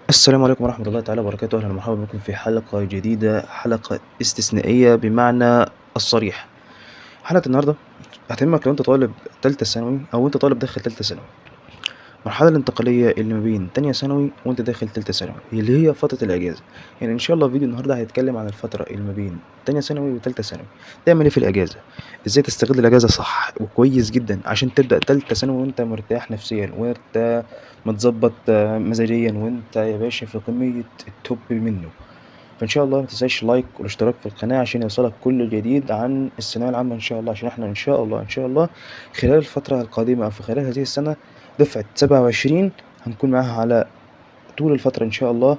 السلام عليكم ورحمة الله تعالى وبركاته، أهلا ومرحبا بكم في حلقة جديدة، حلقة استثنائية بمعنى الصريح. حلقة النهاردة هتهمك لو أنت طالب تالتة ثانوي أو أنت طالب داخل تالتة ثانوي. المرحلة الانتقالية اللي ما بين تانية ثانوي وأنت داخل تالتة ثانوي اللي هي فترة الأجازة. يعني إن شاء الله فيديو النهاردة هيتكلم عن الفترة اللي ما بين تانية ثانوي وتالتة ثانوي. تعمل إيه في الأجازة؟ إزاي تستغل الأجازة صح وكويس جدا عشان تبدأ تالتة ثانوي وأنت مرتاح نفسيا وأنت متظبط مزاجيا وأنت يا باشا في قمة التوب منه. فإن شاء الله متنساش لايك والاشتراك في القناة عشان يوصلك كل جديد عن الثانوية العامة إن شاء الله، عشان احنا إن شاء الله خلال الفترة القادمة أو في خلال هذه السنة دفعة 27 هنكون معاها على طول الفترة إن شاء الله،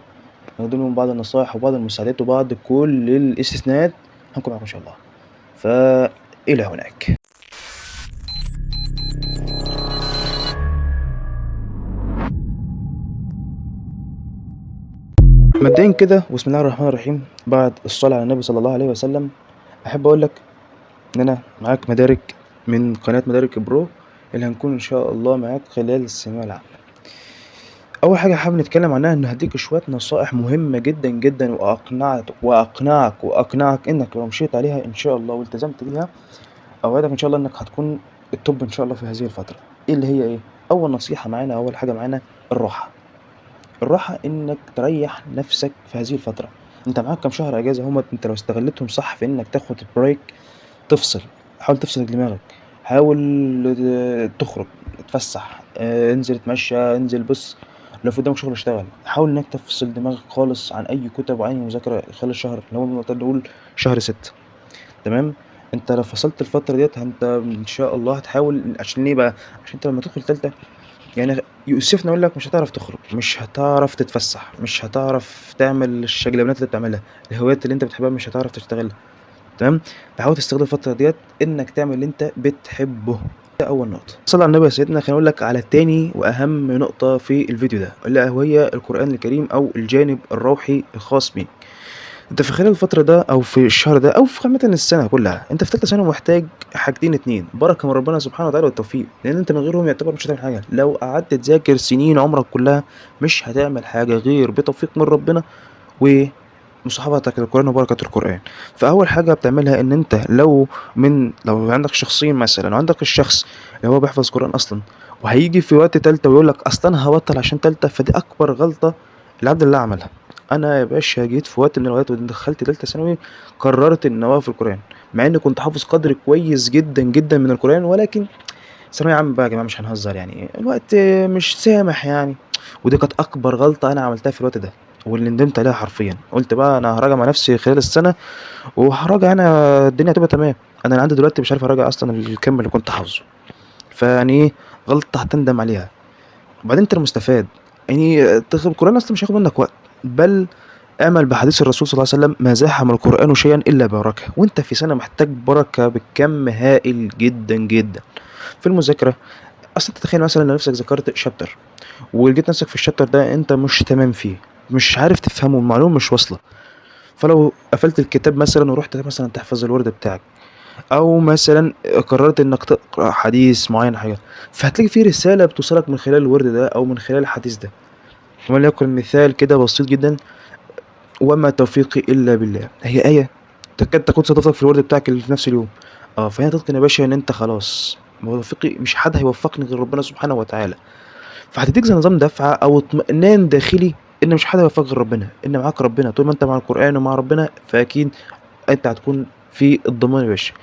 هنقدم لهم بعض النصائح وبعض المساعدات وبعض كل الاستثناءات، هنكون معاكم إن شاء الله. فإلى هناك. مبدئيا كده بسم الله الرحمن الرحيم، بعد الصلاة على النبي صلى الله عليه وسلم أحب أقول لك إن أنا معاك مدارك من قناة مدارك برو اللي هنكون إن شاء الله معاك خلال الثانوية العامة. أول حاجة حابب نتكلم عنها إن هديك شوية نصائح مهمة جدا جدا وأقنعك إنك لو مشيت عليها إن شاء الله والتزمت بيها أوعدك إن شاء الله إنك هتكون التوب إن شاء الله في هذه الفترة. إيه اللي هي إيه؟ أول نصيحة معانا، أول حاجة معانا الراحة. الراحة إنك تريح نفسك في هذه الفترة. أنت معاك كام شهر أجازة هما، أنت لو استغلتهم صح في إنك تاخد بريك تفصل. حاول تفصل دماغك، حاول تخرج، تتفسح، انزل اتمشى، انزل بص، لو في قدامك شغل اشتغل. حاول انك تفصل دماغك خالص عن اي كتب وعن اي مذاكرة خلال الشهر اللي هو نقدر نقول شهر 6. تمام. انت لو فصلت الفترة ديت انت ان شاء الله هتحاول، عشان ايه بقى؟ عشان انت لما تدخل تالتة يعني يؤسفني اقول لك مش هتعرف تخرج، مش هتعرف تتفسح، مش هتعرف تعمل الشغلانات اللي بتعملها، الهوايات اللي انت بتحبها مش هتعرف تشتغلها. تمام. فحاول تستغل الفترة ديت إنك تعمل اللي أنت بتحبه. ده أول نقطة. صلى على النبي يا سيدنا. خليني أقول لك على تاني وأهم نقطة في الفيديو ده، ألا وهي القرآن الكريم أو الجانب الروحي الخاص بيك. أنت في خلال الفترة ده أو في الشهر ده أو في عامة السنة كلها، أنت في تالتة ثانوي محتاج حاجتين اتنين: بركة من ربنا سبحانه وتعالى والتوفيق، لأن أنت من غيرهم يعتبر مش هتعمل حاجة. لو قعدت تذاكر سنين عمرك كلها مش هتعمل حاجة غير بتوفيق من ربنا ومصاحبتك للقرآن وبركة القرآن. فأول حاجة بتعملها إن أنت لو عندك شخصين مثلا، وعندك الشخص اللي هو بيحفظ قرآن أصلا وهيجي في وقت تالتة ويقول لك أصلا أنا هبطل عشان تالتة، فدي أكبر غلطة العبد الله عملها. أنا يا باشا جيت في وقت من الأوقات ودخلت تالتة ثانوي قررت إن أوقف القرآن، مع إني كنت حافظ قدر كويس جدا جدا من القرآن، ولكن ثانوية عامة بقى يا جماعة مش هنهزر، يعني الوقت مش سامح يعني. ودي كانت أكبر غلطة أنا عملتها في الوقت ده واللي ندمت عليها حرفيا. قلت بقى أنا هراجع مع نفسي خلال السنة وهراجع، أنا الدنيا هتبقى تمام. أنا عندي دلوقتي مش عارف أراجع أصلا الكم اللي كنت حافظه. فيعني إيه، غلطة هتندم عليها. وبعدين أنت المستفاد، يعني تاخد القرآن أصلا مش هياخد منك وقت، بل اعمل بحديث الرسول صلى الله عليه وسلم: ما زاحم القرآن شيئا إلا بركة. وأنت في سنة محتاج بركة بكم هائل جدا جدا في المذاكرة. أصل أنت تخيل مثلا لو نفسك ذاكرت شابتر ولقيت نفسك في الشابتر ده أنت مش تمام فيه، مش عارف تفهمه، المعلومة مش واصلة، فلو قفلت الكتاب مثلا ورحت مثلا تحفظ الورد بتاعك، أو مثلا قررت إنك تقرأ حديث معين حاجة، فهتلاقي فيه رسالة بتوصلك من خلال الورد ده أو من خلال الحديث ده. وليكن مثال كده بسيط جدا: وما توفيقي إلا بالله، هي آية تكاد تكون صدفتك في الورد بتاعك اللي في نفس اليوم. فهنا تتقن يا باشا إن أنت خلاص توفيقي مش حد هيوفقني غير ربنا سبحانه وتعالى. فهتديك زي نظام دفعة أو اطمئنان داخلي إن مش حد هيوفقك غير ربنا، إن معاك ربنا. طول ما أنت مع القرآن ومع ربنا فأكيد أنت هتكون في الضمان يا باشا.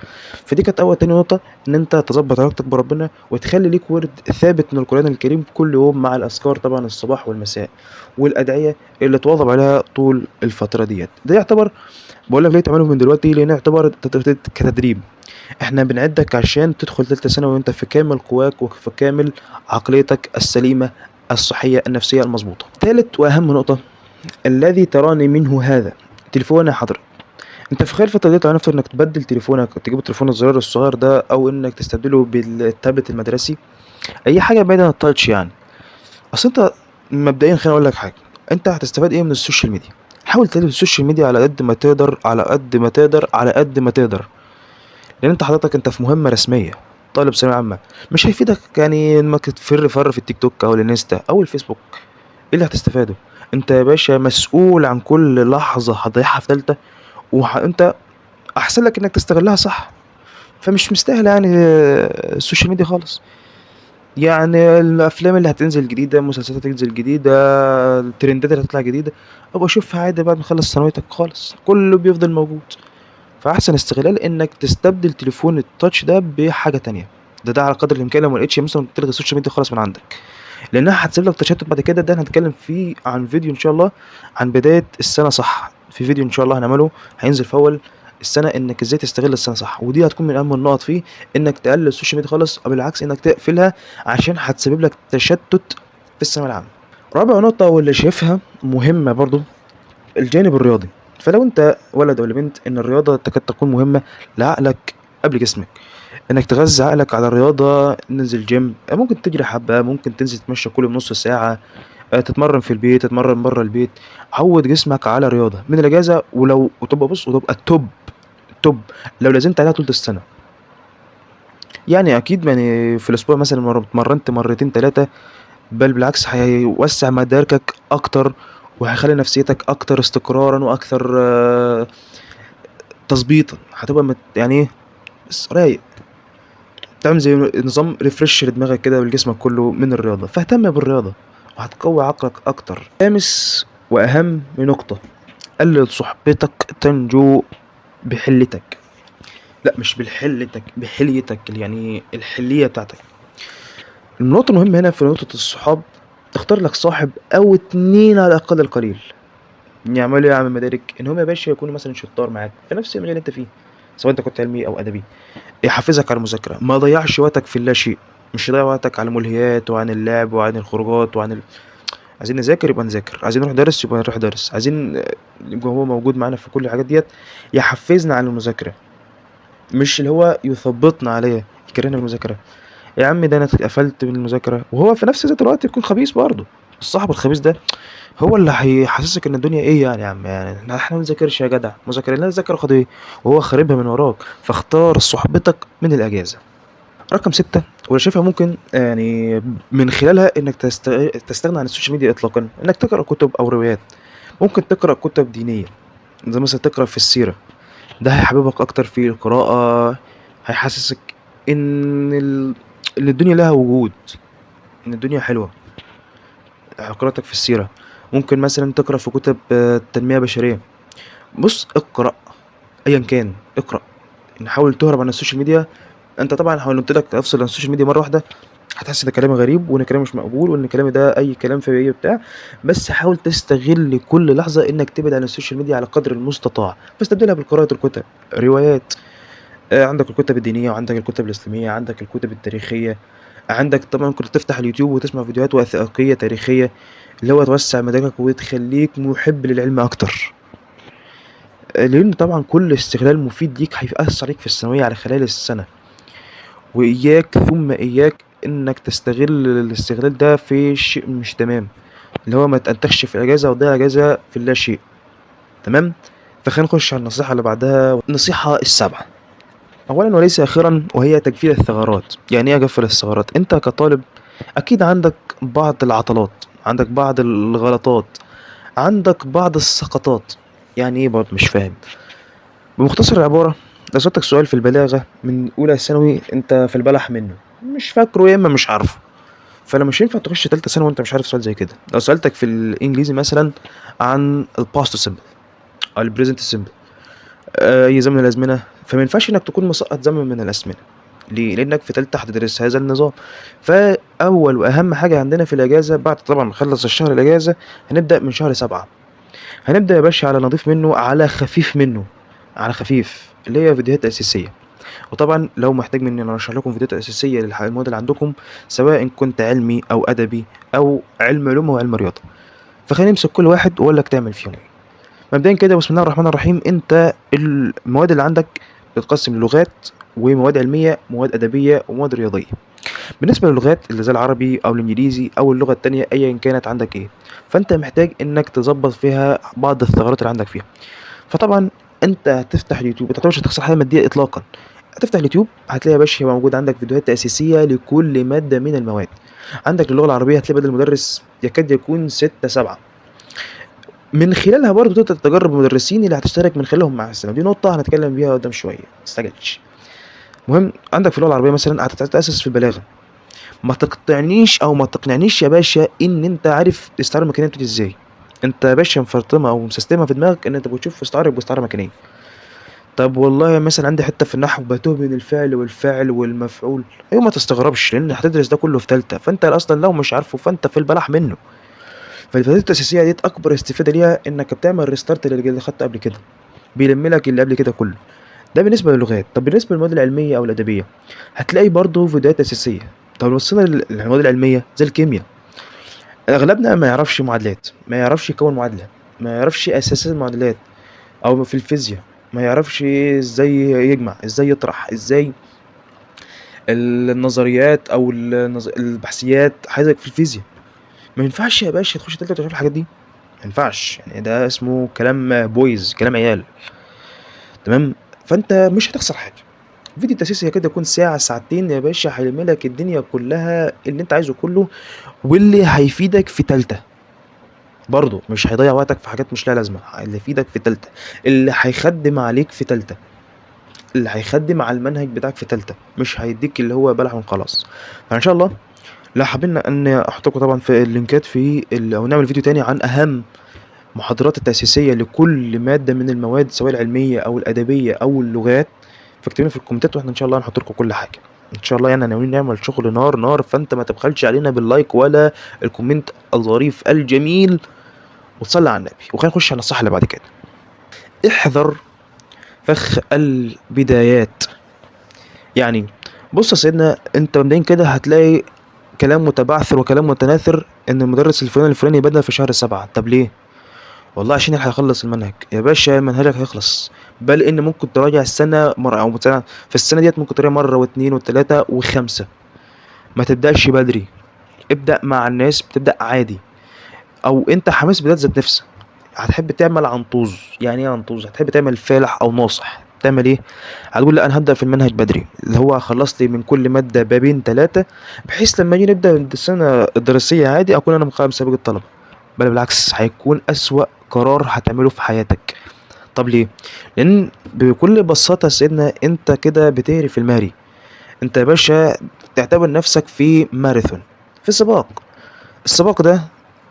فدي كانت أول تاني نقطة، إن أنت تظبط علاقتك بربنا وتخلي ليك ورد ثابت من القرآن الكريم كل يوم، مع الأذكار طبعا الصباح والمساء والأدعية اللي تواظب عليها طول الفترة ديت. ده يعتبر، بقول لك ليه تعمله من دلوقتي، لأن يعتبر كتدريب. احنا بنعدك عشان تدخل تالتة ثانوي وانت في كامل قواك وفي كامل عقليتك السليمة الصحية النفسية المظبوطة. تالت وأهم نقطة: الذي تراني منه هذا تليفون يا حضرتك. انت في خلال الفترة دي تعرف انك تبدل تليفونك، تجيب التليفون الزرار الصغير ده او انك تستبدله بالتابلت المدرسي، اي حاجة بعيدة عن التاتش يعني. اصل انت مبدئيا خليني اقول لك حاجة: انت هتستفاد ايه من السوشيال ميديا؟ حاول تقلل السوشيال ميديا على قد ما تقدر، على قد ما تقدر، على قد ما تقدر. لان انت حضرتك انت في مهمة رسمية، طالب ثانوية عامة، مش هيفيدك يعني انك تفر في التيك توك او الانستا او الفيسبوك. ايه اللي هتستفاده؟ أنت يا باشا مسؤول عن كل لحظة هتضيعها في تالتة، أنت أحسن لك إنك تستغلها صح. فمش مستاهلة يعني السوشيال ميديا خالص. يعني الأفلام اللي هتنزل جديدة، المسلسلات هتنزل جديدة، الترندات اللي هتطلع جديدة، ابقى شوفها عادي بعد ما تخلص ثانويتك خالص، كله بيفضل موجود. فأحسن استغلال إنك تستبدل تليفون التاتش ده بحاجة تانية. ده على قدر الإمكان لو ما لقيتش مثلا تلغي السوشيال ميديا خالص من عندك، لأنها هتسبب لك تشتت بعد كده. ده هنتكلم فيه عن فيديو إن شاء الله عن بداية السنة صح، في فيديو إن شاء الله هنعمله هينزل في أول السنة، إنك إزاي تستغل السنة صح، ودي هتكون من أهم النقط فيه، إنك تقلل السوشيال ميديا خالص أو بالعكس إنك تقفلها، عشان هتسبب لك تشتت في الثانوية العامة. رابع نقطة واللي شايفها مهمة برضو الجانب الرياضي. فلو أنت ولد ولا بنت، إن الرياضة تكاد تكون مهمة لعقلك قبل جسمك، انك تغذي عقلك على الرياضة، ننزل جيم، ممكن تجري حبة، ممكن تنزل تتمشى كل يوم نص ساعة، تتمرن في البيت، تتمرن بره البيت. عود جسمك على رياضة من الأجازة، وتبقى بص وتبقى التوب لو لازمت عليها طول السنة. يعني أكيد يعني في الأسبوع مثلا اتمرنت مرتين تلاتة، بل بالعكس هيوسع مداركك أكتر، وهيخلي نفسيتك أكتر استقرارا وأكثر تظبيطا. هتبقى يعني إيه، رايق، تعمل زي نظام ريفرش لدماغك كده ولجسمك كله من الرياضة. فاهتم بالرياضة وهتقوي عقلك أكتر. خامس وأهم نقطة، قلل صحبتك تنجو بحلتك. لا مش بحلتك، بحليتك، يعني الحلية بتاعتك. النقطة المهمة هنا في نقطة الصحاب، تختار لك صاحب أو اتنين على الأقل القليل يعملوا إيه يا عم مدارك، إن هم يا باشا يكونوا مثلا شطار معاك في نفس المجال اللي أنت فيه، سواء أنت كنت علمي أو أدبي. يحفزك على المذاكرة، ما ضيعش وقتك في اللاشيء. مش يضيع وقتك على الملهيات وعن اللعب وعن الخروجات عايزين نذاكر يبقى نذاكر، عايزين نروح درس يبقى نروح درس، عايزين يبقى هو موجود معانا في كل الحاجات ديت، يحفزنا على المذاكرة، مش اللي هو يثبطنا عليها يكرهنا بالمذاكرة. يا عم ده انا اتقفلت من المذاكرة، وهو في نفس ذات الوقت يكون خبيث برضه. الصاحب الخبيث ده هو اللي هيحسسك ان الدنيا ايه يعني، يا عم يعني احنا ما نذاكرش يا جدع، مذاكر لا نذاكر خد ايه، وهو خاربها من وراك. فاختار صحبتك من الاجازة. رقم 6 واللي شايفها ممكن يعني من خلالها إنك تستغنى عن السوشيال ميديا إطلاقًا، إنك تقرأ كتب أو روايات. ممكن تقرأ كتب دينية، زي مثلًا تقرأ في السيرة، ده هيحببك أكتر في القراءة، هيحسسك إن إن الدنيا لها وجود، إن الدنيا حلوة. قراءتك في السيرة. ممكن مثلًا تقرأ في كتب تنمية بشرية. بُص اقرأ أيًا كان، اقرأ. نحاول تهرب عن السوشيال ميديا. أنت طبعًا لو قُلت لك افصل عن السوشيال ميديا مرة واحدة، هتحس إن كلامي غريب وإن كلامي مش مقبول وإن كلامي ده أي كلام في أي بتاع. بس حاول تستغل كل لحظة إنك تبعد عن السوشيال ميديا على قدر المستطاع، فاستبدلها بقراءة الكتب، روايات. عندك الكتب الدينية وعندك الكتب الإسلامية، عندك الكتب التاريخية، عندك طبعًا كنت تفتح اليوتيوب وتسمع فيديوهات وثائقية تاريخية، اللي هو توسّع مداركك وتخلّيك مُحِب للعلم أكتر. لإن طبعًا كل استغلال مفيد ليك هيأثّر عليك في الثانوية على خلال السنة. وإياك ثم إياك إنك تستغل الاستغلال ده في شيء مش تمام، اللي هو ما تأنتخش في الأجازة وتضيع الأجازة في اللاشيء. تمام. فخلينا نخش على النصيحة اللي بعدها، النصيحة السابعة أولا وليس أخيرا، وهي تجفيف الثغرات. يعني إيه أجفل الثغرات؟ أنت كطالب أكيد عندك بعض العطلات، عندك بعض الغلطات، عندك بعض السقطات. يعني إيه برضه مش فاهم؟ بمختصر العبارة، لو سألتك سؤال في البلاغة من أولى ثانوي أنت في البلح منه مش فاكره يا إما مش عارفه، فأنا مش هينفع تخش تالتة ثانوي وأنت مش عارف سؤال زي كده. لو سألتك في الإنجليزي مثلا عن الباست سيمبل أو البريزنت سيمبل، أي زمن من الأزمنة، فما ينفعش إنك تكون مسقط زمن من الأزمنة. ليه؟ لأنك في تالتة هتدرس هذا النظام. فأول وأهم حاجة عندنا في الأجازة، بعد طبعا ما نخلص الشهر الأجازة، هنبدأ من شهر 7. هنبدأ يا باشا على نضيف منه، على خفيف منه، على خفيف، اللي هي فيديوهات أساسية. وطبعا لو محتاج مني أنا أرشح لكم فيديوهات أساسية للمواد اللي عندكم، سواء كنت علمي أو أدبي أو علم علوم أو علم رياضة، فخلينا نمسك كل واحد وأقول لك تعمل فيهم إيه. مبدئيا كده بسم الله الرحمن الرحيم، أنت المواد اللي عندك بتتقسم للغات ومواد علمية، مواد أدبية ومواد رياضية. بالنسبة للغات اللي زي العربي أو الإنجليزي أو اللغة التانية أيا كانت عندك إيه، فأنت محتاج إنك تظبط فيها بعض الثغرات اللي عندك فيها. فطبعا أنت هتفتح اليوتيوب، أنت مش هتخسر حاجة مادية إطلاقا. هتفتح اليوتيوب هتلاقي يا باشا موجود عندك فيديوهات تأسيسية لكل مادة من المواد. عندك اللغة العربية هتلاقي بدل المدرس يكاد يكون 6 7، من خلالها برضه تقدر تجرب المدرسين اللي هتشترك من خلالهم مع السنة، ودي نقطة هنتكلم بيها قدام شوية، متستعجلش. المهم عندك في اللغة العربية مثلا هتتأسس في البلاغة. ما تقطعنيش او ما تقنعنيش يا باشا ان انت عارف الاستعارة المكانية بتيجي ازاي. انت يا باشا مفرطمة او مسستمة في دماغك ان انت بتشوف استعارة باستعارة مكانية. طب والله مثلا عندي حتة في النحو بتوه بين الفعل والفاعل والمفعول. ايوه ما تستغربش لان هتدرس ده كله في تالتة، فانت اصلا لو مش عارفه فانت في البلح منه. فالفوائد التأسيسية ديت أكبر استفادة ليها إنك بتعمل ريستارت للي خدته قبل كده، بيلم لك اللي قبل كده كله. ده بالنسبة للغات. طب بالنسبة للمواد العلمية أو الأدبية هتلاقي برضه فيديوهات أساسية. طب لو وصلنا للمواد العلمية زي الكيمياء، أغلبنا ما يعرفش معادلات، ما يعرفش يكون معادلة، ما يعرفش أساسات المعادلات. أو في الفيزياء ما يعرفش إزاي يجمع، إزاي يطرح، إزاي النظريات أو البحثيات حاجة في الفيزياء. ما ينفعش يا باشا تخش تالتة وتعرف الحاجات دي. ما ينفعش، يعني ده اسمه كلام بويز، كلام عيال. تمام. فانت مش هتخسر حاجه. فيديو التأسيسي كده يكون ساعة ساعتين يا باشا، هيلم لك الدنيا كلها اللي انت عايزه كله، واللي هيفيدك في تالتة. برضه مش هيضيع وقتك في حاجات مش لها لازمة، اللي يفيدك في تالتة، اللي هيخدم عليك في تالتة، اللي هيخدم على المنهج بتاعك في تالتة، مش هيديك اللي هو بلح وخلاص. فان شاء الله لا حابين ان احط لكم طبعا في اللينكات او نعمل فيديو تاني عن اهم المحاضرات التأسيسية لكل مادة من المواد سواء العلمية أو الأدبية أو اللغات. فاكتبوا في الكومنتات واحنا إن شاء الله هنحط لكم كل حاجة. إن شاء الله يعني ناويين نعمل شغل نار نار، فأنت ما تبخلش علينا باللايك ولا الكومنت الظريف الجميل، وتصلي على النبي. وخلينا نخش على الصح اللي بعد كده. احذر فخ البدايات. يعني بص يا سيدنا، انت مبدئيا كده هتلاقي كلام متبعثر وكلام متناثر ان المدرس الفلاني بدأ في شهر 7. طب ليه؟ والله عشان يلحق يخلص المنهج يا باشا. منهجك هيخلص، بل ان ممكن تراجع السنة مرة او مثلا في السنة ديت ممكن تراجع مرة واتنين وتلاتة وخمسة. ما تبدأش بدري، ابدأ مع الناس بتبدأ عادي. او انت حماس بداية ذات نفسها. هتحب تعمل عنطوز. يعني ايه عنطوز؟ هتحب تعمل فالح او ناصح. تعمل ايه؟ هتقول لا انا هبدأ في المنهج بدري، اللي هو هخلص لي من كل مادة بابين تلاتة، بحيث لما نيجي نبدأ السنة الدراسية عادي اكون انا مقام سابق الطلبة. بل بالعكس هيكون أسوأ قرار هتعمله في حياتك. طب ليه؟ لأن بكل بساطة يا سيدنا أنت كده بتهري في المهري. أنت يا باشا تعتبر نفسك في ماراثون، في سباق. السباق ده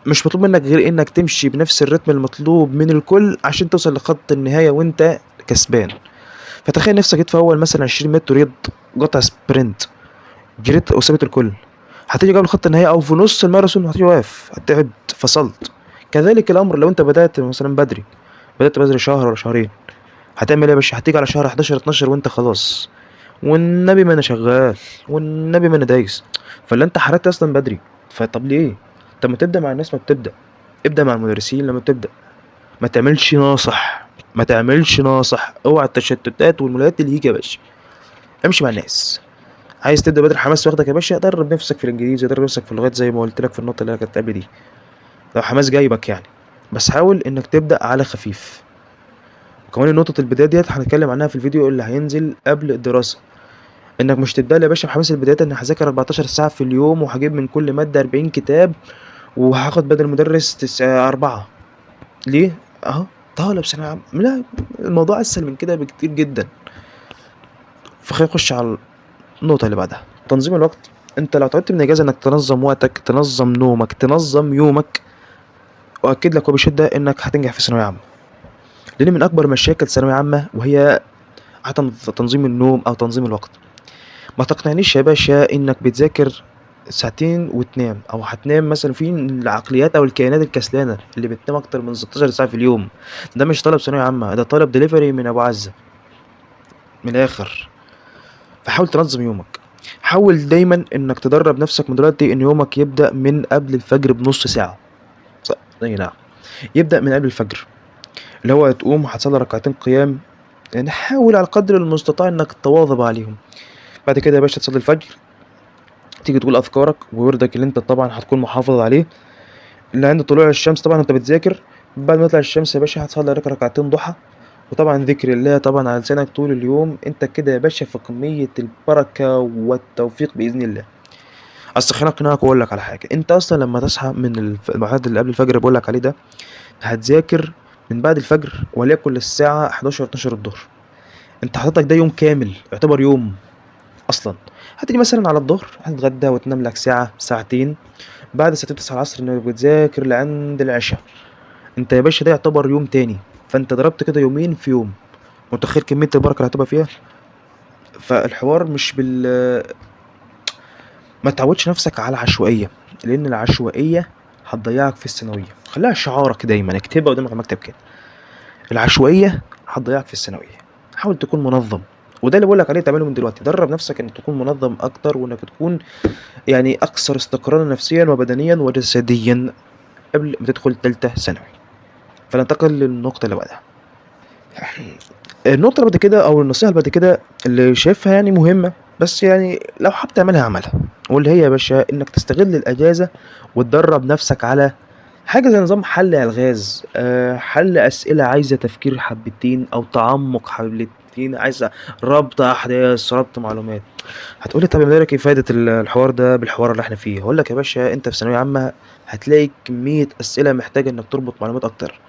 مش مطلوب منك غير إنك تمشي بنفس الرتم المطلوب من الكل عشان توصل لخط النهاية وأنت كسبان. فتخيل نفسك جيت في أول مثلا 20 متر رياض، قطع سبرنت، جريت وسابت الكل. هتيجي قبل خط النهاية أو في نص الماراثون هتيجي واقف، هتتعب، فصلت. كذلك الأمر لو أنت بدأت مثلا بدري، بدأت بدري شهر ولا شهرين، هتعمل ايه يا باشا؟ هتيجي على شهر 11 12 وانت خلاص، والنبي ما انا شغال، والنبي ما انا دايس. فاللي انت حركت اصلا بدري. فطب ليه؟ طب ما تبدا مع الناس ما بتبدا. ابدا مع المدرسين لما بتبدا. ما تعملش ناصح، ما تعملش ناصح. اوعى التشتتات والملايات اللي يجي يا باشا. امشي مع الناس. عايز تبدا بدري، حماس واخدك يا باشا، درب نفسك في الانجليزي، درب نفسك في اللغات زي ما قلت لك في النقطه اللي كانت قبل دي. لو حماس جايبك يعني، بس حاول انك تبدا على خفيف. وكمان نقطة البداية ديت هنتكلم عنها في الفيديو اللي هينزل قبل الدراسة. انك مش تبدأ يا باشا بحماس البداية ان هذاكر 14 ساعة في اليوم وهجيب من كل مادة 40 كتاب وهاخد بدل المدرس 4. ليه؟ اهو طالب ثانوية عامة. لا، الموضوع اسهل من كده بكتير جدا. فخلينا نخش على النقطة اللي بعدها، تنظيم الوقت. انت لو تعبت من الاجازة انك تنظم وقتك، تنظم نومك، تنظم يومك، واكد لك وبشدة انك هتنجح في ثانوية عامة. لان من اكبر مشاكل ثانوية عامة وهي عدم تنظيم النوم او تنظيم الوقت. ما تقنعنيش يا باشا انك بتذاكر ساعتين وتنام، او هتنام مثلا في العقليات او الكائنات الكسلانه اللي بتنام اكتر من 16 ساعه في اليوم. ده مش طالب ثانويه عامه، ده طالب دليفري من ابو عزه، من الاخر. فحاول تنظم يومك. حاول دايما انك تدرب نفسك من دلوقتي ان يومك يبدا من قبل الفجر بنص ساعه. اي نعم، يبدا من قبل الفجر. اللي هو تقوم هتصلي ركعتين قيام، يعني حاول على قدر المستطاع انك تواظب عليهم. بعد كده يا باشا تصلي الفجر، تيجي تقول اذكارك ووردك اللي انت طبعا هتكون محافظ عليه، اللي عند طلوع الشمس طبعا انت بتذاكر. بعد ما تطلع الشمس يا باشا هتصلي لك ركعتين ضحى، وطبعا ذكر الله طبعا على لسانك طول اليوم. انت كده يا باشا في كمية البركة والتوفيق بإذن الله. اصل خليني اقنعك واقول لك على حاجه. انت اصلا لما تصحى من الميعاد اللي قبل الفجر بقول لك عليه ده، هتذاكر من بعد الفجر وليكن للساعه 11 12 الظهر. انت حضرتك ده يوم كامل، يعتبر يوم اصلا. هتيجي مثلا على الظهر هتتغدى وتنام لك ساعه ساعتين، بعد ساعتين تصحى العصر انك بتذاكر لعند العشاء. انت يا باشا ده يعتبر يوم تاني، فانت ضربت كده يومين في يوم. متخيل كميه البركه اللي هتبقى فيها؟ فالحوار مش ما تعودش نفسك على عشوائيه، لان العشوائيه هتضيعك في الثانويه. خليها شعارك دايما، اكتبها قدامك على المكتب كده: العشوائيه هتضيعك في الثانويه. حاول تكون منظم، وده اللي بقول لك عليه تعمله من دلوقتي. درب نفسك ان تكون منظم اكتر، وانك تكون يعني اكثر استقرارا نفسيا وبدنيا وجسديا قبل ما تدخل تالتة ثانوي. فننتقل للنقطة اللي بعدها. النقطة اللي بعد كده أو النصيحة اللي بعد كده اللي شايفها يعني مهمة، بس يعني لو حابب تعملها اعملها، واللي هي يا باشا إنك تستغل الأجازة وتدرب نفسك على حاجة زي نظام حل ألغاز، حل أسئلة عايزة تفكير حبتين أو تعمق حبتين، عايزة ربط أحداث، ربط معلومات. هتقولي طب يا مدارك ايه فايدة الحوار ده بالحوار اللي احنا فيه؟ هقول لك يا باشا: انت في ثانوية عامة هتلاقي كمية أسئلة محتاجة إنك تربط معلومات أكتر.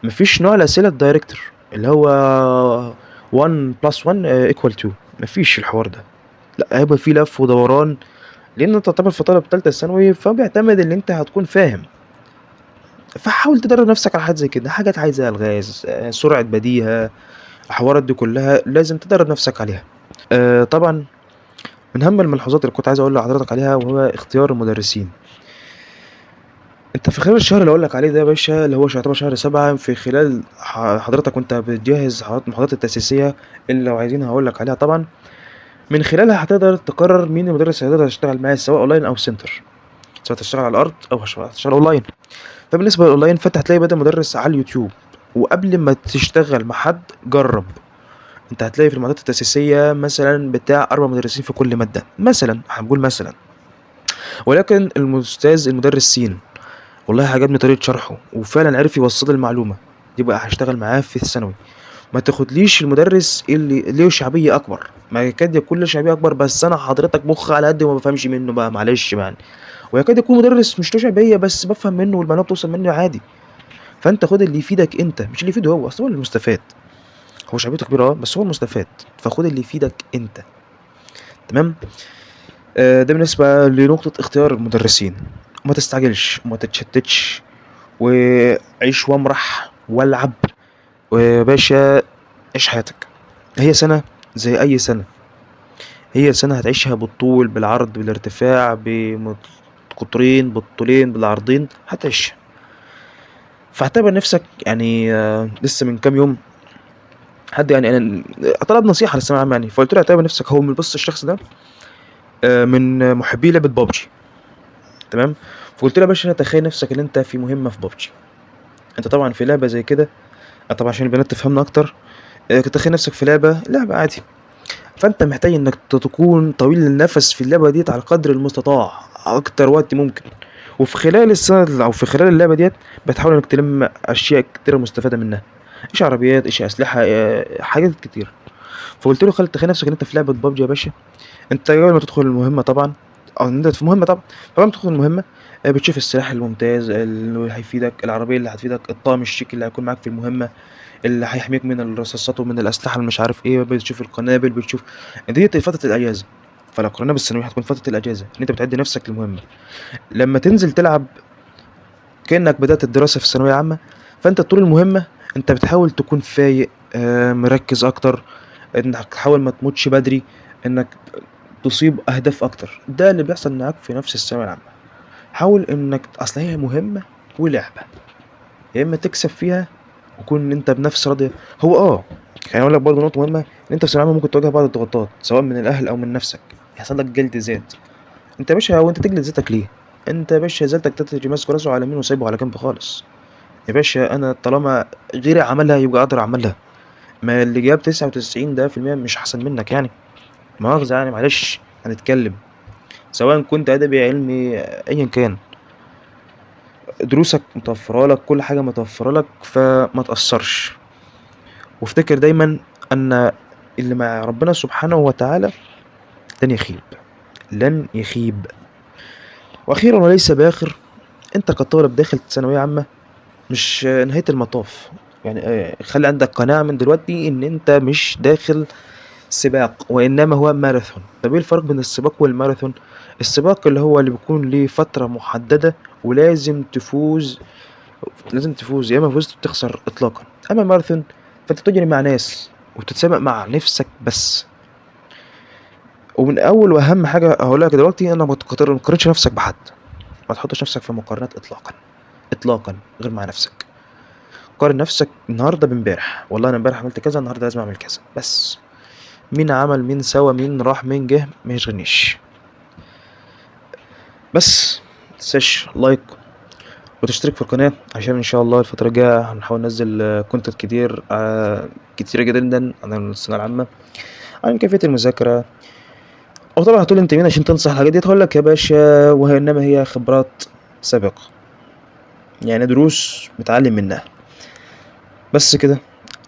مفيش نوع الأسئلة الدايركتور اللي هو 1 plus 1 equal 2. مفيش الحوار ده، لا هيبقى فيه لف ودوران، لأن أنت تعتبر في طالب تالتة ثانوي، فبيعتمد إن أنت هتكون فاهم. فحاول تدرب نفسك على حاجات زي كده، حاجات عايزة ألغاز، سرعة بديهة، الحوارات دي كلها لازم تدرب نفسك عليها. طبعا من أهم الملحوظات اللي كنت عايز أقول لحضرتك عليها وهو اختيار المدرسين. انت في خلال الشهر اللي اقول لك عليه ده يا باشا، اللي هو يعتبر شهر 7، في خلال حضرتك وانت بتجهز المحاضرات التأسيسية اللي لو عايزين هقول لك عليها طبعا، من خلالها هتقدر تقرر مين المدرس اللي هتقدر تشتغل معاه، سواء اونلاين او سنتر، سواء تشتغل على الارض او هتشتغل اونلاين. فبالنسبة للاونلاين فانت هتلاقي بدأ مدرس على اليوتيوب، وقبل ما تشتغل مع حد جرب. انت هتلاقي في المحاضرات التأسيسية مثلا بتاع 4 مدرسين في كل مادة مثلا، هنقول مثلا، ولكن المدرس سين والله عجبني طريقة شرحه وفعلا عرف يوصل المعلومة، يبقى هشتغل معاه في الثانوي. ما تاخدليش المدرس اللي ليه شعبية أكبر، ما يكاد يكون له شعبية أكبر بس أنا حضرتك مخ على قد وما بفهمش منه بقى، معلش يعني. ويكاد يكون مدرس مش له شعبية بس بفهم منه والمعلومة بتوصل منه عادي. فأنت خد اللي يفيدك أنت مش اللي يفيده هو، أصل هو المستفاد. هو شعبيته كبيرة بس هو المستفاد، فخد اللي يفيدك أنت. تمام. ده بالنسبة لنقطة اختيار المدرسين. وما تستعجلش وما تتشتتش، وعيش وامرح والعب، ويا باشا عيش حياتك. هي سنة زي أي سنة، هي سنة هتعيشها بالطول بالعرض بالارتفاع بالقطرين بالطولين بالعرضين هتعيشها. فاعتبر نفسك يعني لسه من كام يوم حد يعني انا طلب نصيحة للثانوية العامة يعني، فقلت له اعتبر نفسك هو من بص الشخص ده من محبي لعبة بابجي. تمام. فقلت له يا باشا تخيل نفسك ان انت في مهمة في بابجي، انت طبعا في لعبة زي كده، طبعا عشان البنات تفهمنا اكتر، تخيل نفسك في لعبة عادي، فانت محتاج انك تكون طويل النفس في اللعبة ديت على قدر المستطاع اكتر وقت ممكن. وفي خلال السنة او في خلال اللعبة ديت بتحاول انك تلم اشياء كتيرة مستفادة منها، ايش عربيات ايش اسلحة حاجات كتير. فقلت له تخيل نفسك ان انت في لعبة بابجي يا باشا. انت قبل ما تدخل المهمة طبعا، او ان انت في مهمة طبعا، قبل ما تدخل المهمة بتشوف السلاح الممتاز اللي هيفيدك، العربية اللي هتفيدك، الطقم الشيك اللي هيكون معاك في المهمة اللي هيحميك من الرصاصات ومن الأسلحة اللي مش عارف إيه، بتشوف القنابل، بتشوف ديّة فترة الأجازة. فلو قارناها بالثانوية هتكون فترة الأجازة إن أنت بتعد نفسك للمهمة. لما تنزل تلعب كأنك بدأت الدراسة في الثانوية عامة، فأنت طول المهمة أنت بتحاول تكون فايق، مركز أكتر، إنك تحاول ما تموتش بدري، إنك تصيب أهداف أكتر. ده اللي بيحصل معاك في نفس الثانوية العامة. حاول إنك أصل هي مهمة ولعبة، يا إما تكسب فيها وكون أنت بنفس راضية. هو يعني أقول لك برضه نقطة مهمة، إن أنت في ثانوية عامة ممكن تواجه بعض الضغوطات سواء من الأهل أو من نفسك، يحصل لك جلد ذات. أنت يا باشا هو أنت تجلد ذاتك ليه؟ أنت يا باشا ذاتك تترجي ماسك راسه على يمين وسايبه على جنب خالص. يا باشا أنا طالما غيري عملها يبقى أقدر أعملها. ما اللي جاب 99 ده في المية مش أحسن منك يعني، مؤاخذة يعني معلش هنتكلم. سواء كنت أدبي علمي أيا كان، دروسك متوفرة لك، كل حاجة متوفرة لك، فما تأثرش. وافتكر دايما أن اللي مع ربنا سبحانه وتعالى لن يخيب، لن يخيب. واخيرا وليس باخر، انت كطالب داخل ثانويه عامه مش نهايه المطاف. يعني خلي عندك قناعه من دلوقتي ان انت مش داخل سباق، وانما هو ماراثون. طب ايه الفرق بين السباق والماراثون؟ السباق اللي هو اللي بيكون ليه فتره محدده ولازم تفوز، لازم تفوز، يا اما فزت بتخسر اطلاقا. اما الماراثون فانت بتجري مع ناس وبتتسابق مع نفسك بس. ومن اول واهم حاجه هقول لك دلوقتي، انا ما تقارنش نفسك بحد، ما تحطش نفسك في مقارنات اطلاقا، اطلاقا غير مع نفسك. قارن نفسك النهارده بامبارح، والله انا امبارح عملت كذا، النهارده لازم اعمل كذا بس. مين عمل، مين سوى، مين راح، مين جه، ما يشغلنيش. بس متنساش لايك وتشترك في القناة، عشان ان شاء الله الفترة الجاية هنحاول ننزل كونتنت كتير، كتير جدا عن الثانوية العامة، عن كيفية المذاكرة. او طبعا هتقول انت مين عشان تنصح الحاجات دي؟ هقول لك يا باشا، انما هي خبرات سابقة، يعني دروس متعلم منها. بس كده.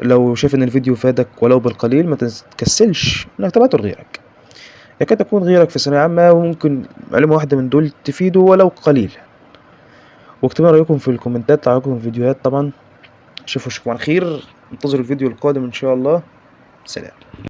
لو شايف ان الفيديو فادك ولو بالقليل، ما تكسلش انك تبعته لغيرك، يكاد تكون غيرك في ثانوية عامة وممكن معلومة واحدة من دول تفيده ولو قليل. واكتبوا رأيكم في الكومنتات على الفيديوهات طبعا. اشوفكم على خير، انتظروا الفيديو القادم ان شاء الله. سلام.